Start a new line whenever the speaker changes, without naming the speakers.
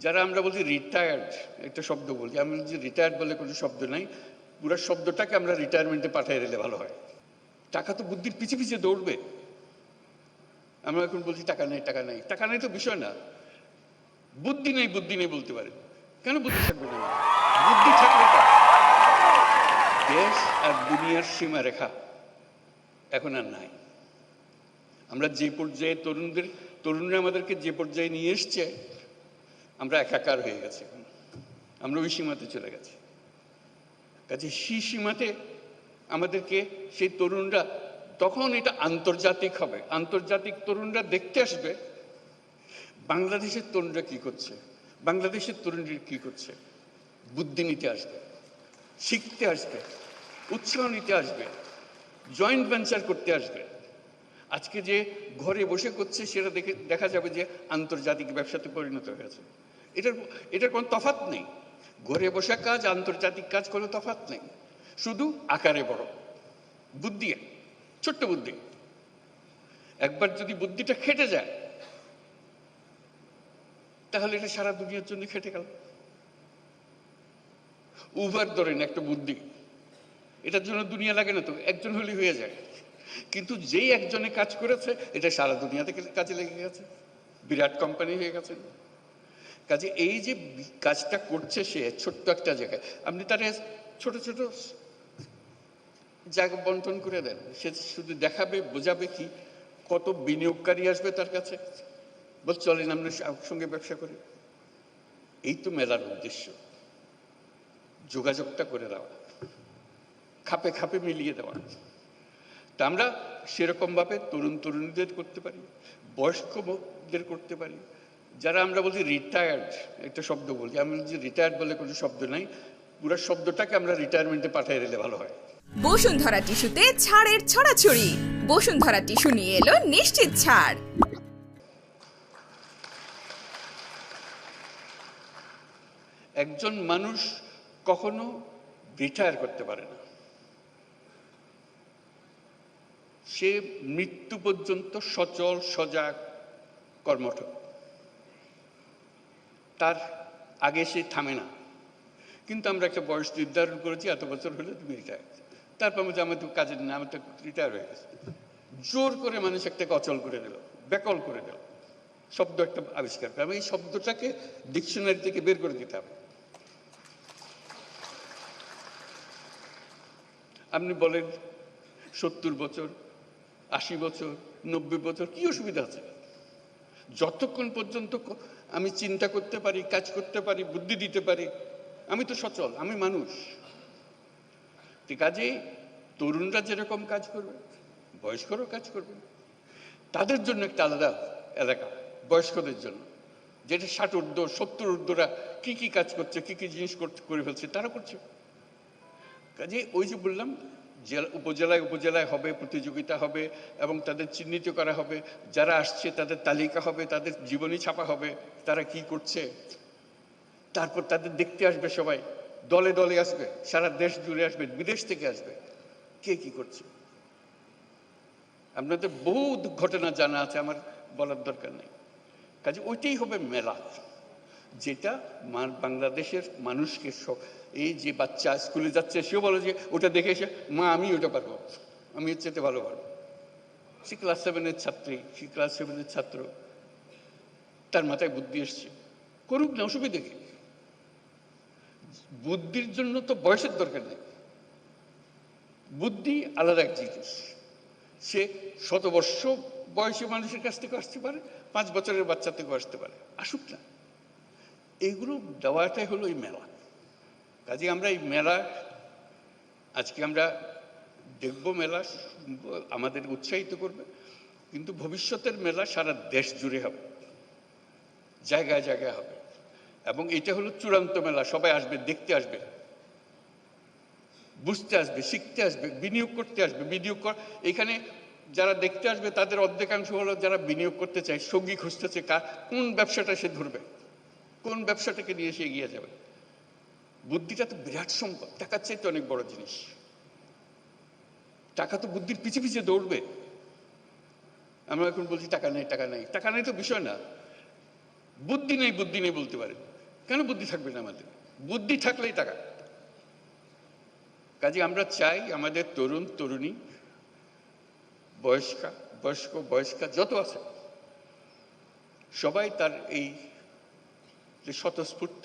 যারা আমরা বলছি রিটায়ার্ড, একটা শব্দ বলছি, আমি বলছি রিটায়ার্ড বলে কোনো শব্দ নাই, পুরো শব্দটাকে আমরা রিটায়ারমেন্টে পাঠিয়ে দিলে ভালো হয়। টাকা তো বুদ্ধির পিছে পিছে দৌড়বে। আমরা এখন বলছি টাকা নেই, টাকা নেই, টাকা নেই তো বিষয় না, বুদ্ধি নেই, বুদ্ধি নেই বলতে পারে। কেন বুদ্ধি থাকবে না? বুদ্ধি থাকলে দেশ আর দুনিয়ার সীমা রেখা এখন আর নাই। আমরা যে পর্যায়ে তরুণরা আমাদেরকে যে পর্যায়ে নিয়ে এসছে, আমরা একাকার হয়ে গেছি। এখন আমরা ওই সীমাতে চলে গেছি। কাজে সেই সীমাতে আমাদেরকে সেই তরুণরা, তখন এটা আন্তর্জাতিক হবে, আন্তর্জাতিক তরুণরা দেখতে আসবে বাংলাদেশের তরুণরা কি করছে, বাংলাদেশের তরুণরা কি করছে, বুদ্ধি নিতে আসবে, শিখতে আসবে, উৎসাহ নিতে আসবে, জয়েন্ট ভেঞ্চার করতে আসবে। আজকে যে ঘরে বসে করছে সেটা দেখা যাবে যে আন্তর্জাতিক ব্যবসাতে পরিণত হয়েছে। এটার কোনো তফাৎ নেই। ঘরে বসে কাজ, আন্তর্জাতিক কাজ কোনো তফাৎ নেই, শুধু আকারে বড় বুদ্ধি, ছোট্ট বুদ্ধি। একবার যদি বুদ্ধিটা খেটে যায় তাহলে এটা সারা দুনিয়ার জন্য খেটে গেল। উবার ধরেন একটা বুদ্ধি, এটার জন্য দুনিয়া লাগে না তো, একজন হলে হয়ে যায়। কিন্তু যেই একজনে কাজ করেছে এটা সারা দুনিয়া থেকে কাজে লেগে গেছে, বিরাট কোম্পানি হয়ে গেছে। কাজে এই যে কাজটা করছে সে ছোট্ট একটা জায়গায়, আপনি তার ছোট ছোট জায়গা বন্টন করে দেন, সে শুধু দেখাবে, বোঝাবে কি, কত বিনিয়োগকারী আসবে তার কাছে, বল চলেন আমরা সঙ্গে ব্যবসা করি। এই তো মেলার উদ্দেশ্য, যোগাযোগটা করে দেওয়া, খাপে খাপে মিলিয়ে দেওয়া। তা আমরা সেরকম ভাবে তরুণ তরুণীদের করতে পারি, বয়স্কদের করতে পারি। যারা আমরা বলছি রিটায়ার্ড, একটা শব্দ বলছি, আমি বলছি রিটায়ার্ড বলে কোনো শব্দ নাই, পুরো শব্দটাকে আমরা রিটায়ারমেন্টে পাঠিয়ে দিলে ভালো হয়।
বসুন্ধরা টিস্যুতে ছাড়ের ছড়াছড়ি। বসুন্ধরা টিস্যু নিয়ে এলো নিশ্চিত ছাড়।
একজন মানুষ কখনো রিটায়ার করতে পারে না, সে মৃত্যু পর্যন্ত সচল সজাগ কর্মঠ, তার আগে সে থামে না। কিন্তু আমরা একটা বয়স নির্ধারণ করেছি, এত বছর হলে তুমি রিটায়ার, তারপর বলছি আমার তো কাজের না, আমার তো রিটায়ার হয়ে গেছে। জোর করে মানুষ একটাকে অচল করে দিল, বেকল করে দিল, শব্দ একটা আবিষ্কার করে। আমি এই শব্দটাকে ডিকশনারি থেকে বের করে দিতে হবে। আপনি বলেন 70 বছর, 80 বছর, 90 বছর, কি অসুবিধা আছে? যতক্ষণ পর্যন্ত আমি চিন্তা করতে পারি, কাজ করতে পারি, বুদ্ধি দিতে পারি, আমি তো সচল, আমি মানুষ। কাজেই তরুণরা যেরকম কাজ করবে, বয়স্করাও কাজ করবে। তাদের জন্য একটা আলাদা এলাকা, বয়স্কদের জন্য, যেটা 60 ঊর্ধ্ব 70 ঊর্ধ্বরা কি কি কাজ করছে, কি কি জিনিস করে ফেলছে, তারা করছে। কাজে ওই যে বললাম, উপজেলায় উপজেলায় হবে, প্রতিযোগিতা হবে এবং তাদের চিহ্নিত করা হবে, যারা আসছে তাদের তালিকা হবে, তাদের জীবনী ছাপা হবে, তারা কি করছে। তারপর তাদের দেখতে আসবে সবাই, দলে দলে আসবে, সারা দেশ জুড়ে আসবে, বিদেশ থেকে আসবে, কে কি করছে। আপনাদের বহু ঘটনা জানা আছে, আমার বলার দরকার নেই। কাজে ওইটাই হবে মেলা, যেটা বাংলাদেশের মানুষকে এই যে বাচ্চা স্কুলে যাচ্ছে সেও বলে যে ওটা দেখে এসে মা আমি ওটা পারবো, আমি এর চেয়ে ভালো পারবো। সে ক্লাস 7-এর ছাত্রী, সে ক্লাস 7-এর ছাত্র, তার মাথায় বুদ্ধি এসছে, করুক না, অসুবিধা কি? বুদ্ধির জন্য তো বয়সের দরকার নেই, বুদ্ধি আলাদা এক জিনিস। সে 100 বর্ষ বয়সী মানুষের কাছ থেকে আসতে পারে, 5 বছরের বাচ্চা থেকেও আসতে পারে, আসুক না। এইগুলো দেওয়াটাই হলো এই মেলা। কাজে আমরা এই মেলা আজকে আমরা দেখব, মেলা আমাদের উৎসাহিত করবে, কিন্তু ভবিষ্যতের মেলা সারা দেশ জুড়ে হবে, জায়গায় জায়গায় হবে। এবং এটা হলো চূড়ান্ত মেলা, সবাই আসবে, দেখতে আসবে, বুঝতে আসবে, শিখতে আসবে, বিনিয়োগ করতে আসবে। এখানে যারা দেখতে আসবে তাদের অর্ধেকাংশ হলো যারা বিনিয়োগ করতে চায়, সঙ্গী খুঁজতেছে, কোন ব্যবসাটা সে ধরবে, কোন ব্যবসাটাকে নিয়ে সে এগিয়ে যাবে। বুদ্ধিটা তো বিরাট সম্পদ, টাকার চাইতে অনেক বড় জিনিস। টাকা তো বুদ্ধির পিছে পিছে দৌড়বে। আমরা এখন বলছি টাকা নেই, টাকা নেই, টাকা নেই তো বিষয় না, বুদ্ধি নেই বুদ্ধি নেই বলতে পারে, কেন বুদ্ধি থাকবে না আমাদের? বুদ্ধি থাকলেই টাকা। কাজে আমরা চাই আমাদের তরুণ তরুণী, বয়স্কা যত আছে সবাই তার এই যে স্বতঃস্ফূর্ত